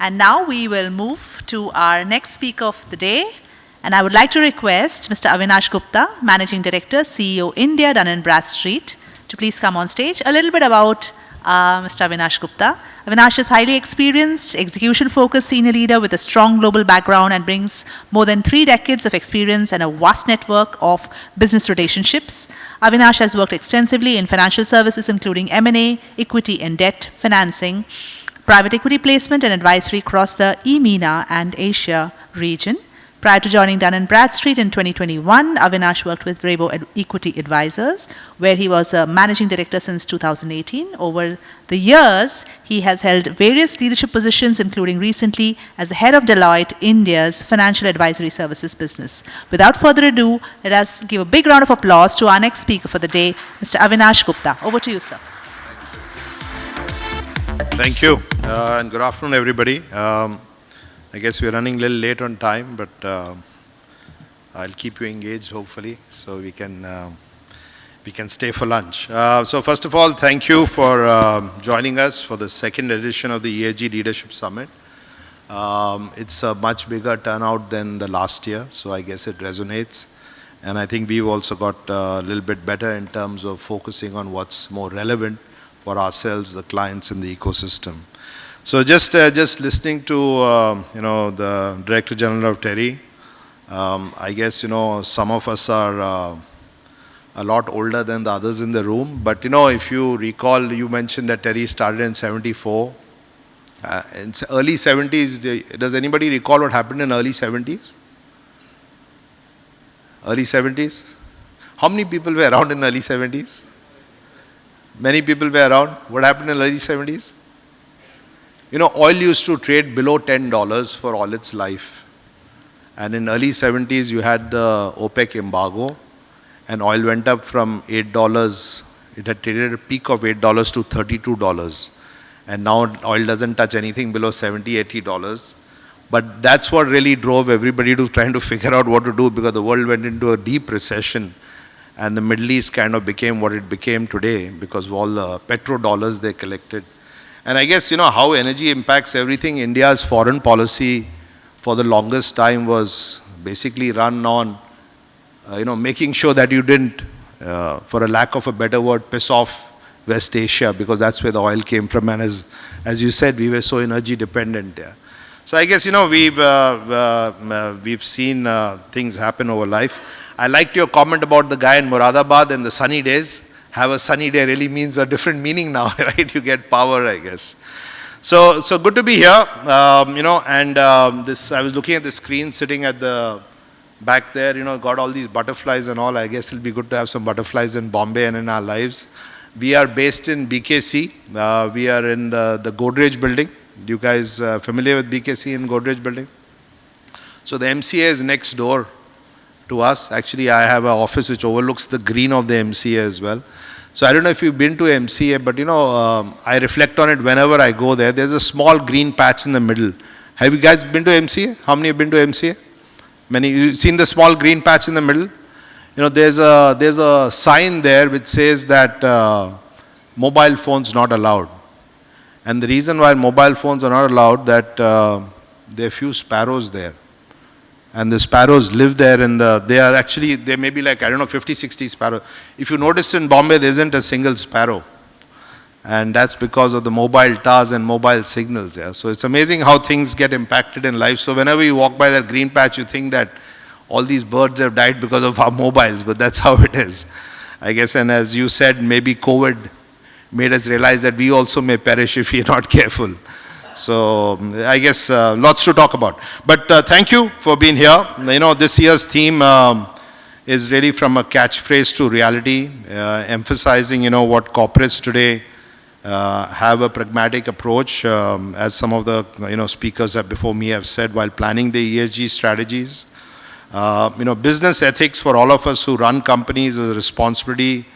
And now we will move to our next speaker of the day. And I would like to request Mr. Avinash Gupta, Managing Director, CEO, India, Dun & Bradstreet, to please come on stage. A little bit about Mr. Avinash Gupta. Avinash is highly experienced, execution-focused senior leader with a strong global background and brings more than 3 decades of experience and a vast network of business relationships. Avinash has worked extensively in financial services, including M&A, equity and debt financing, private equity placement and advisory across the EMENA and Asia region. Prior to joining Dun & Bradstreet in 2021, Avinash worked with Bravo Equity Advisors, where he was a managing director since 2018. Over the years, he has held various leadership positions, including recently as the head of Deloitte India's financial advisory services business. Without further ado, let us give a big round of applause to our next speaker for the day, Mr. Avinash Gupta. Over to you, sir. Thank you, and good afternoon, everybody. I guess we're running a little late on time, but I'll keep you engaged, hopefully, so we can stay for lunch. So first of all, thank you for joining us for the second edition of the ESG Leadership Summit. It's a much bigger turnout than the last year, so I guess it resonates. And I think we've also got a little bit better in terms of focusing on what's more relevant for ourselves, the clients, and the ecosystem. So just listening to the Director General of Terry, I guess some of us are a lot older than the others in the room. But if you recall, you mentioned that Terry started in '74. In early '70s, does anybody recall what happened in early '70s? Early '70s? How many people were around in early '70s? Many people were around. What happened in early '70s? Oil used to trade below $10 for all its life. And in early '70s, you had the OPEC embargo, and oil went up from $8. It had traded at a peak of $8 to $32. And now oil doesn't touch anything below $70, $80. But that's what really drove everybody to trying to figure out what to do, because the world went into a deep recession. And the Middle East kind of became what it became today because of all the petrodollars they collected. And I guess, how energy impacts everything. India's foreign policy for the longest time was basically run on, making sure that you didn't, for a lack of a better word, piss off West Asia, because that's where the oil came from. And as you said, we were so energy dependent. Yeah. So I guess, we've seen things happen over life. I liked your comment about the guy in Moradabad and the sunny days. Have a sunny day really means a different meaning now, right? You get power, I guess. So good to be here. I was looking at the screen sitting at the back there, got all these butterflies and all. I guess it'll be good to have some butterflies in Bombay and in our lives. We are based in BKC. We are in the Godrej building. You guys familiar with BKC and Godrej building? So the MCA is next door to us. Actually, I have an office which overlooks the green of the MCA as well. So I don't know if you've been to MCA, but I reflect on it whenever I go there. There's a small green patch in the middle. Have you guys been to MCA? How many have been to MCA? Many. You've seen the small green patch in the middle? There's a sign there which says that mobile phones not allowed. And the reason why mobile phones are not allowed, that there are few sparrows there. And the sparrows live there in there may be 50, 60 sparrows. If you notice in Bombay, there isn't a single sparrow. And that's because of the mobile towers and mobile signals. Yeah? So it's amazing how things get impacted in life. So whenever you walk by that green patch, you think that all these birds have died because of our mobiles, but that's how it is, I guess. And as you said, maybe COVID made us realize that we also may perish if we're not careful. So I guess lots to talk about. But thank you for being here. This year's theme is really from a catchphrase to reality, emphasizing, what corporates today have a pragmatic approach, as some of the, speakers that before me have said, while planning the ESG strategies. Business ethics for all of us who run companies is a responsibility,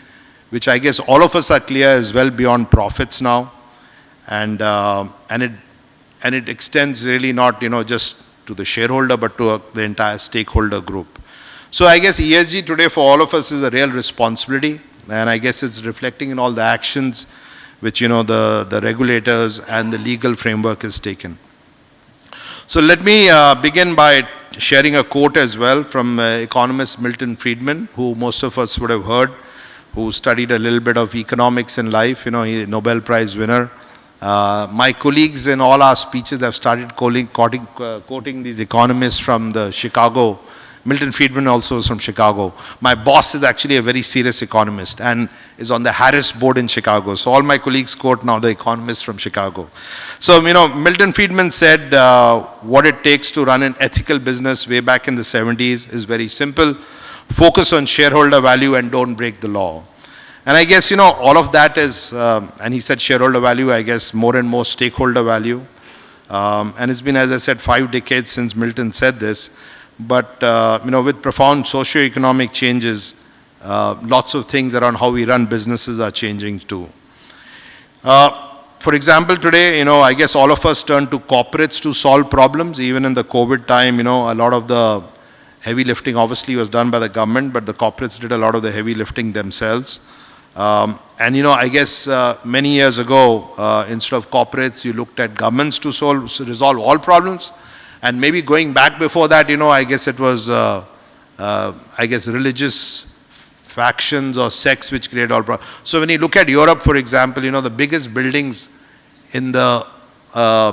which I guess all of us are clear is well beyond profits now. And it extends really not, just to the shareholder, but to the entire stakeholder group. So I guess ESG today for all of us is a real responsibility, and I guess it's reflecting in all the actions which, the regulators and the legal framework has taken. So let me begin by sharing a quote as well from economist Milton Friedman, who most of us would have heard, who studied a little bit of economics in life. You know, he's a Nobel Prize winner. My colleagues in all our speeches have started quoting these economists from the Chicago. Milton Friedman also is from Chicago. My boss is actually a very serious economist and is on the Harris board in Chicago. So all my colleagues quote now the economists from Chicago. So, you know, Milton Friedman said what it takes to run an ethical business way back in the 70s is very simple. Focus on shareholder value and don't break the law. And I guess, you know, all of that is, and he said shareholder value, I guess more and more stakeholder value. And it's been, as I said, 5 decades since Milton said this. But, you know, with profound socio-economic changes, lots of things around how we run businesses are changing too. For example, today, you know, I guess all of us turn to corporates to solve problems. Even in the COVID time, you know, a lot of the heavy lifting obviously was done by the government, but the corporates did a lot of the heavy lifting themselves. And, you know, I guess many years ago, instead of corporates, you looked at governments to resolve all problems. And maybe going back before that, you know, I guess it was, I guess, religious factions or sects which create all problems. So when you look at Europe, for example, you know, the biggest buildings in the,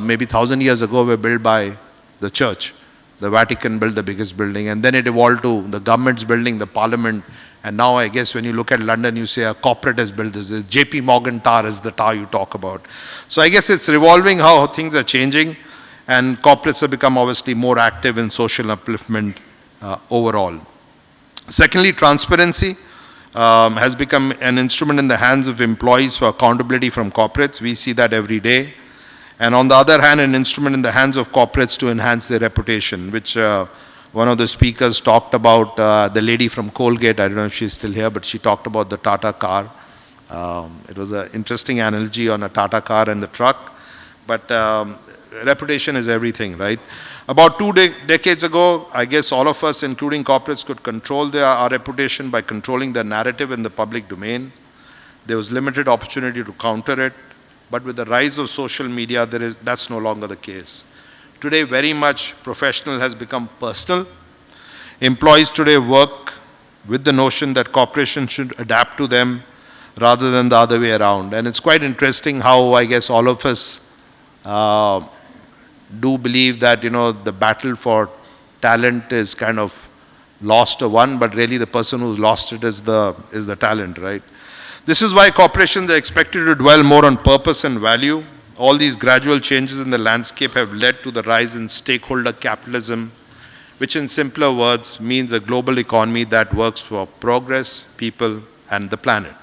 maybe 1,000 years ago were built by the church. The Vatican built the biggest building, and then it evolved to the government's building, the parliament. And now I guess when you look at London, you say a corporate has built this. The JP Morgan Tower is the tower you talk about. So I guess it's revolving how things are changing. And corporates have become obviously more active in social upliftment overall. Secondly, transparency has become an instrument in the hands of employees for accountability from corporates. We see that every day. And on the other hand, an instrument in the hands of corporates to enhance their reputation, which one of the speakers talked about, the lady from Colgate. I don't know if she's still here, but she talked about the Tata car. It was an interesting analogy on a Tata car and the truck. But reputation is everything, right? About 2 decades ago, I guess all of us, including corporates, could control our reputation by controlling the narrative in the public domain. There was limited opportunity to counter it, but with the rise of social media, that's no longer the case. Today, very much professional has become personal. Employees today work with the notion that corporations should adapt to them rather than the other way around. And it's quite interesting how, I guess, all of us do believe that, you know, the battle for talent is kind of lost or won, but really the person who's lost it is the talent, right? This is why corporations are expected to dwell more on purpose and value. All these gradual changes in the landscape have led to the rise in stakeholder capitalism, which in simpler words means a global economy that works for progress, people, and the planet.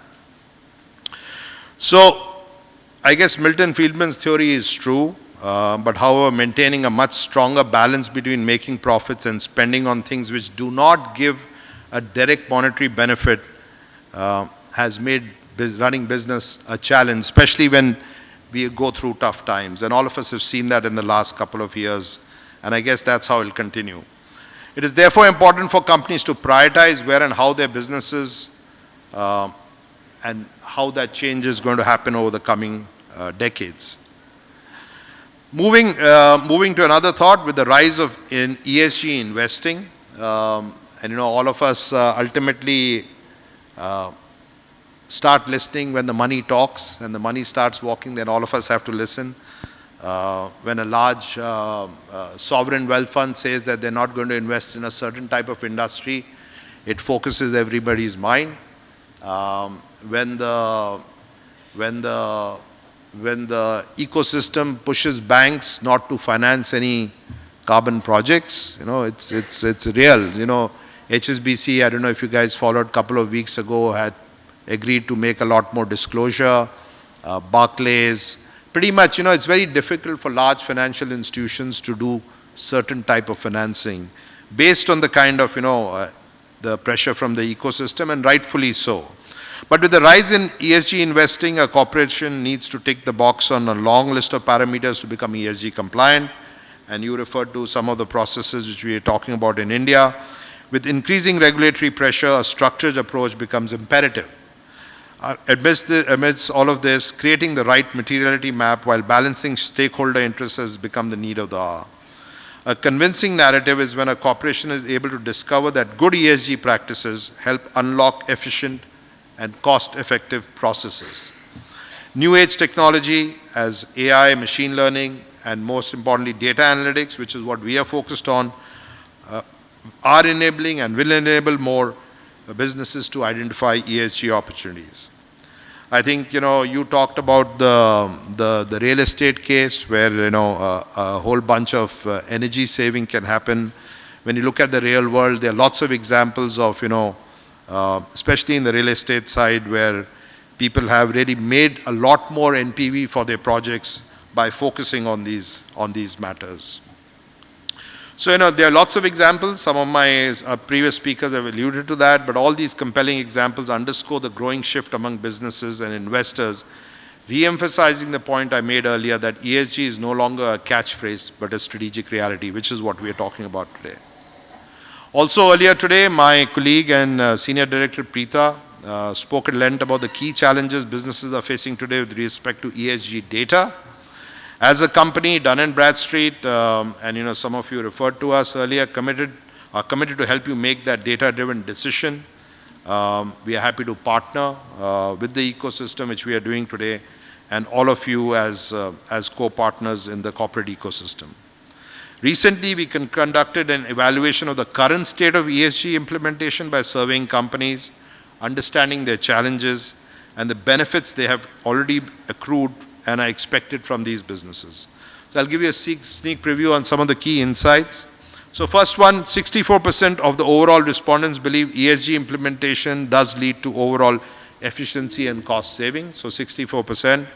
So, I guess Milton Friedman's theory is true. But however, maintaining a much stronger balance between making profits and spending on things which do not give a direct monetary benefit has made running business a challenge, especially when we go through tough times. And all of us have seen that in the last couple of years. And I guess that's how it will continue. It is therefore important for companies to prioritize where and how their businesses and how that change is going to happen over the coming decades. Moving to another thought, with the rise of ESG investing, and you know, all of us ultimately start listening when the money talks, and the money starts walking, then all of us have to listen. When a large sovereign wealth fund says that they're not going to invest in a certain type of industry, it focuses everybody's mind. When the ecosystem pushes banks not to finance any carbon projects, you know, it's real. You know, HSBC, I don't know if you guys followed, a couple of weeks ago had agreed to make a lot more disclosure. Barclays, pretty much, you know, it's very difficult for large financial institutions to do certain type of financing based on the kind of, you know, the pressure from the ecosystem, and rightfully so. But with the rise in ESG investing, a corporation needs to tick the box on a long list of parameters to become ESG compliant. And you referred to some of the processes which we are talking about in India. With increasing regulatory pressure, a structured approach becomes imperative. Amidst all of this, creating the right materiality map while balancing stakeholder interests has become the need of the hour. A convincing narrative is when a corporation is able to discover that good ESG practices help unlock efficient and cost-effective processes. New age technology as AI, machine learning, and most importantly data analytics, which is what we are focused on, are enabling and will enable more businesses to identify ESG opportunities. I think, you talked about the real estate case where, a whole bunch of energy saving can happen. When you look at the real world, there are lots of examples of, especially in the real estate side, where people have really made a lot more NPV for their projects by focusing on these matters. So, there are lots of examples. Some of my previous speakers have alluded to that, but all these compelling examples underscore the growing shift among businesses and investors, re-emphasizing the point I made earlier that ESG is no longer a catchphrase, but a strategic reality, which is what we are talking about today. Also earlier today, my colleague and Senior Director Preeta spoke at length about the key challenges businesses are facing today with respect to ESG data. As a company, Dun & Bradstreet, and some of you referred to us earlier, are committed to help you make that data-driven decision. We are happy to partner with the ecosystem, which we are doing today, and all of you as co-partners in the corporate ecosystem. Recently, we conducted an evaluation of the current state of ESG implementation by surveying companies, understanding their challenges, and the benefits they have already accrued and are expected from these businesses. So I'll give you a sneak preview on some of the key insights. So first one, 64% of the overall respondents believe ESG implementation does lead to overall efficiency and cost saving. So 64%,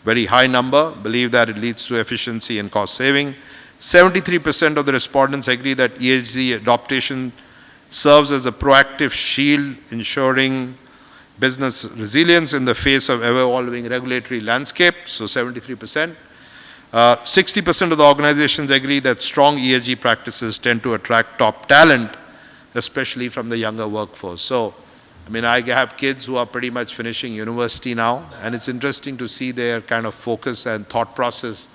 very high number, believe that it leads to efficiency and cost saving. 73% of the respondents agree that ESG adoption serves as a proactive shield, ensuring business resilience in the face of ever-evolving regulatory landscape, so 73%. 60% of the organizations agree that strong ESG practices tend to attract top talent, especially from the younger workforce. So, I have kids who are pretty much finishing university now, and it's interesting to see their kind of focus and thought process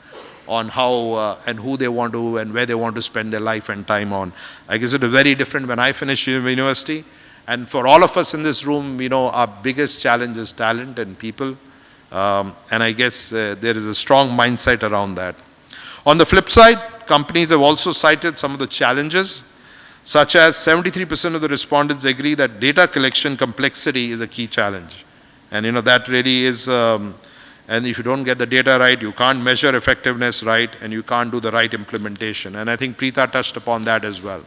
on how and who they want to and where they want to spend their life and time on. I guess it was very different when I finished university. And for all of us in this room, our biggest challenge is talent and people. And I guess there is a strong mindset around that. On the flip side, companies have also cited some of the challenges, such as 73% of the respondents agree that data collection complexity is a key challenge. And that really is, and if you don't get the data right, you can't measure effectiveness right, and you can't do the right implementation. And I think Preeta touched upon that as well.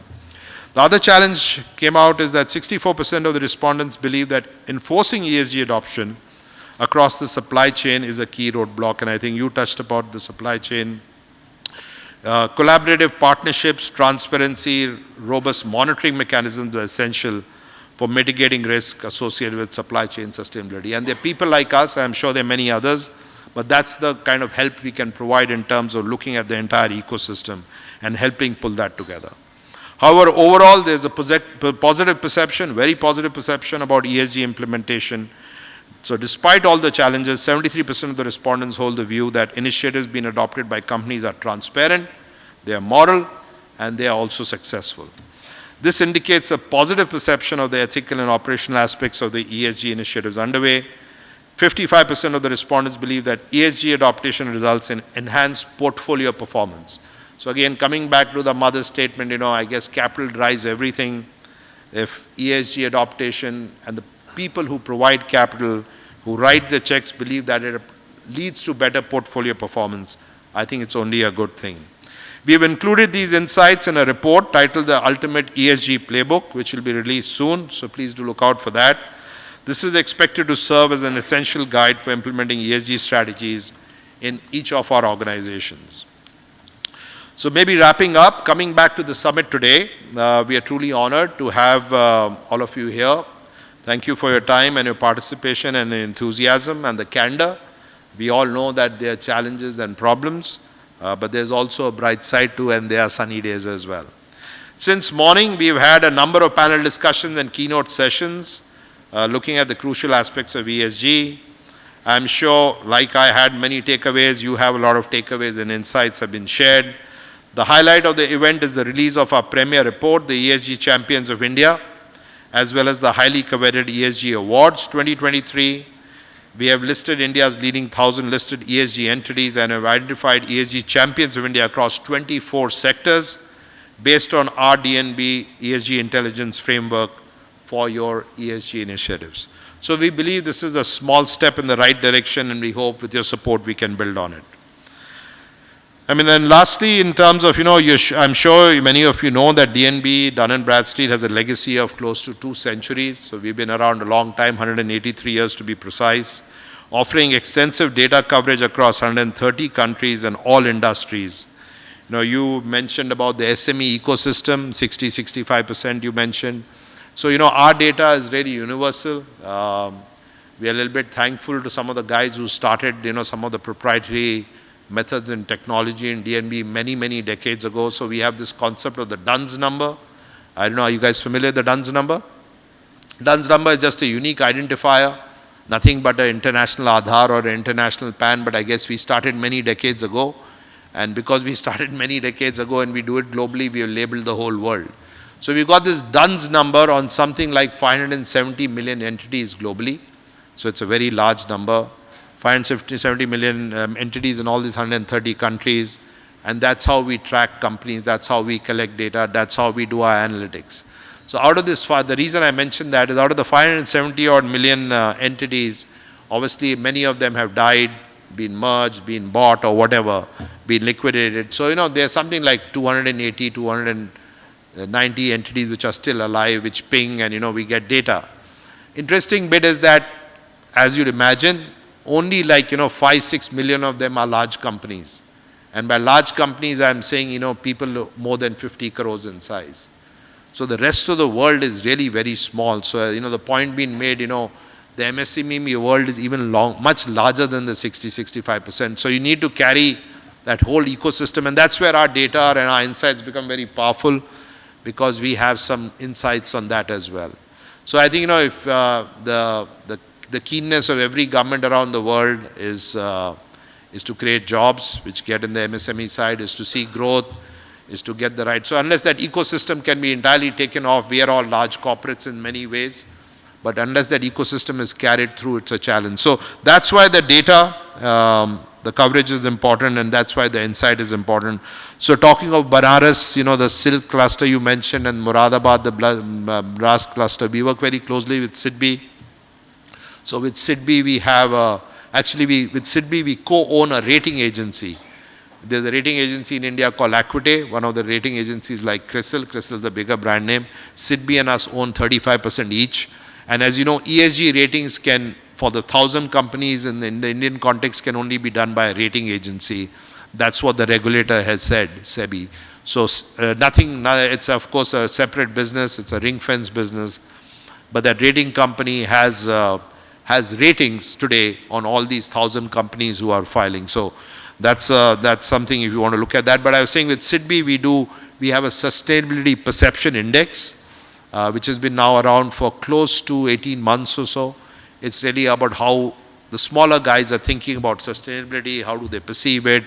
The other challenge came out is that 64% of the respondents believe that enforcing ESG adoption across the supply chain is a key roadblock, and I think you touched upon the supply chain. Collaborative partnerships, transparency, robust monitoring mechanisms are essential for mitigating risk associated with supply chain sustainability. And there are people like us, I'm sure there are many others, but that's the kind of help we can provide in terms of looking at the entire ecosystem and helping pull that together. However, overall, there's a positive perception, very positive perception about ESG implementation. So despite all the challenges, 73% of the respondents hold the view that initiatives being adopted by companies are transparent, they are moral, and they are also successful. This indicates a positive perception of the ethical and operational aspects of the ESG initiatives underway. 55% of the respondents believe that ESG adoption results in enhanced portfolio performance. So again, coming back to the mother's statement, I guess capital drives everything. If ESG adoption and the people who provide capital, who write the checks, believe that it leads to better portfolio performance, I think it's only a good thing. We have included these insights in a report titled The Ultimate ESG Playbook, which will be released soon, so please do look out for that. This is expected to serve as an essential guide for implementing ESG strategies in each of our organizations. So maybe wrapping up, coming back to the summit today, we are truly honored to have all of you here. Thank you for your time and your participation and enthusiasm and the candor. We all know that there are challenges and problems, but there's also a bright side too, and there are sunny days as well. Since morning, we've had a number of panel discussions and keynote sessions looking at the crucial aspects of ESG. I'm sure, like I had many takeaways, you have a lot of takeaways and insights have been shared. The highlight of the event is the release of our premier report, the ESG Champions of India, as well as the highly coveted ESG Awards 2023. We have listed India's leading 1,000 listed ESG entities and have identified ESG Champions of India across 24 sectors based on our DNB ESG intelligence framework for your ESG initiatives. So we believe this is a small step in the right direction, and we hope with your support we can build on it. And lastly, in terms of, I'm sure many of you know that DNB, Dun & Bradstreet, has a legacy of close to 2 centuries. So we've been around a long time, 183 years to be precise, offering extensive data coverage across 130 countries and all industries. You mentioned about the SME ecosystem, 65% you mentioned. So, our data is really universal. We are a little bit thankful to some of the guys who started, some of the proprietary methods and technology in DNB many, many decades ago. So we have this concept of the DUNS number. I don't know, are you guys familiar with the DUNS number? DUNS number is just a unique identifier, nothing but an international Aadhaar or an international PAN, but I guess we started many decades ago. And because we started many decades ago and we do it globally, we have labeled the whole world. So we've got this DUNS number on something like 570 million entities globally. So it's a very large number. 570 million entities in all these 130 countries, and that's how we track companies, that's how we collect data, that's how we do our analytics. So out of this, the reason I mentioned that is out of the 570 odd million entities, obviously many of them have died, been merged, been bought or whatever, been liquidated. So there's something like 280, 290 entities which are still alive, which ping, and we get data. Interesting bit is that, as you'd imagine, only like 5-6 million of them are large companies, and by large companies I'm saying people more than 50 crores in size. So the rest of the world is really very small. So the point being made, the MSME world is even much larger than the 65%. So you need to carry that whole ecosystem, and that's where our data and our insights become very powerful, because we have some insights on that as well. So I think if the keenness of every government around the world is to create jobs, which get in the MSME side, is to see growth, is to get the right. So unless that ecosystem can be entirely taken off, we are all large corporates in many ways, but unless that ecosystem is carried through, it's a challenge. So that's why the data, the coverage is important, and that's why the insight is important. So talking of Banaras, the silk cluster you mentioned, and Moradabad, the brass cluster, we work very closely with SIDBI. So with SIDBI, we have, with SIDBI, we co-own a rating agency. There's a rating agency in India called Equity, one of the rating agencies like CRISIL. CRISIL is the bigger brand name. SIDBI and us own 35% each. And as you know, ESG ratings can, for the 1,000 companies in the Indian context, can only be done by a rating agency. That's what the regulator has said, SEBI. So it's of course a separate business, it's a ring-fence business, but that rating company has ratings today on all these 1,000 companies who are filing. So that's something if you want to look at that. But I was saying with SIDBI, we have a sustainability perception index, which has been now around for close to 18 months or so. It's really about how the smaller guys are thinking about sustainability, how do they perceive it,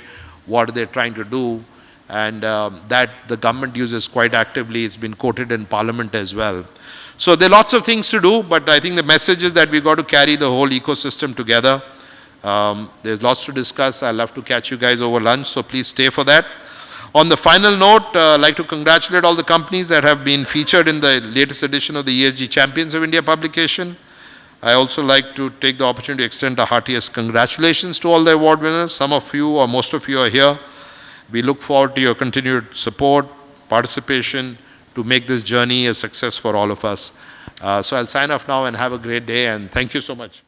what are they trying to do, and that the government uses quite actively. It's been quoted in Parliament as well. So there are lots of things to do, but I think the message is that we've got to carry the whole ecosystem together. There's lots to discuss. I'd love to catch you guys over lunch, so please stay for that. On the final note, I'd like to congratulate all the companies that have been featured in the latest edition of the ESG Champions of India publication. I also like to take the opportunity to extend the heartiest congratulations to all the award winners. Some of you or most of you are here. We look forward to your continued support, participation, to make this journey a success for all of us. So I'll sign off now and have a great day, and thank you so much.